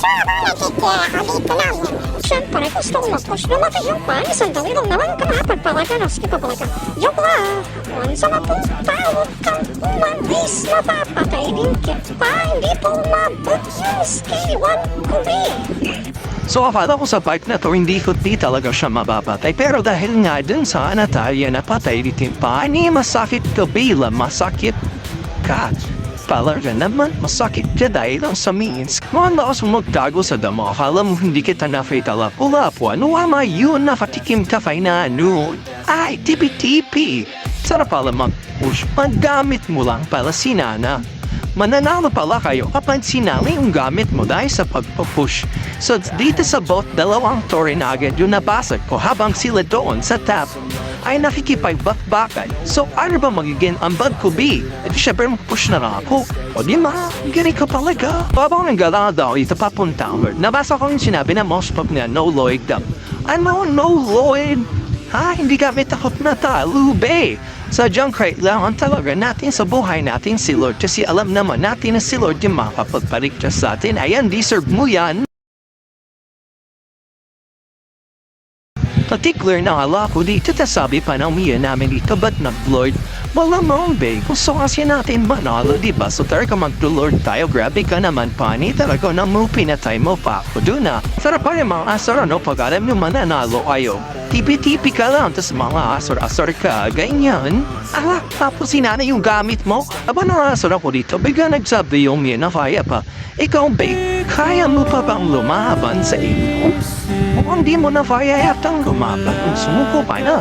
Nakikita namin. Siyempre, gustong mag-push. Lumaki yung pan. Sandali lang naman kapag-palaga. Naski pa palaga. Joke lang. Kung sa mapunta, huwag kang umalis. Mapapatay din kita. Hindi po mabot yung skill 1 ko So akala ko sa part na to hindi ko di talaga siya mababatay. Pero dahil nga dun sa Natalia napatay din pa, ni masakit ka bila, masakit ka. Talaga naman, masakit ka dahil lang sa means. Kung ang lakas mo magtago sa damo, akala mo hindi kita na-fay talap-ulapo. Ano ama yun na patikim ka fay na ano? Ay, tipi-tipi. Sarap pala mag-push. Magamit mo lang pala si Nana. Mananalo pala kayo kapag sinali yung gamit mo dahil sa pagpapush. So dito sa boat, dalawang tore na agad yung nabasag ko habang sila doon sa tap ay nakikipagbakbakan. So ano ba magiging ambag ko B? At syempre push na lang ako. O di ma, gani ka talaga. Habang nagala daw ito papunta, nabasa ko yung sinabi na most pop na no Lloyd daw. Ano no Lloyd? Ha? Hindi kami takot na talo, be. Sadyang kailangan talaga natin sa buhay natin si Lord kasi alam naman natin na si Lord yung makapagpaligtas sa atin. Ayan, deserve mo yan. Particular na ala ko dito sabi pa na umiya namin dito but nag-Lord. Wala mo, be. Gusto kasi natin manalo, diba? So tara ka mag-Lord tayo. Grabe ka naman, pani. Talaga na mo pinatay mo pa ako doon na. Sarap pa yung mga asar, ano? Pag alam nyo mananalo kayo. Tipi-tipi ka lang, tas mga asar-asar ka, ganyan. Ah, tapos sinana yung gamit mo. Aba na asar ako dito, bigla nagsabi yung miya na kaya pa. Ikaw, babe, kaya mo pa bang lumaban sa iyo? Mukhang di mo na kaya yatang lumaban. Sumuko pa na.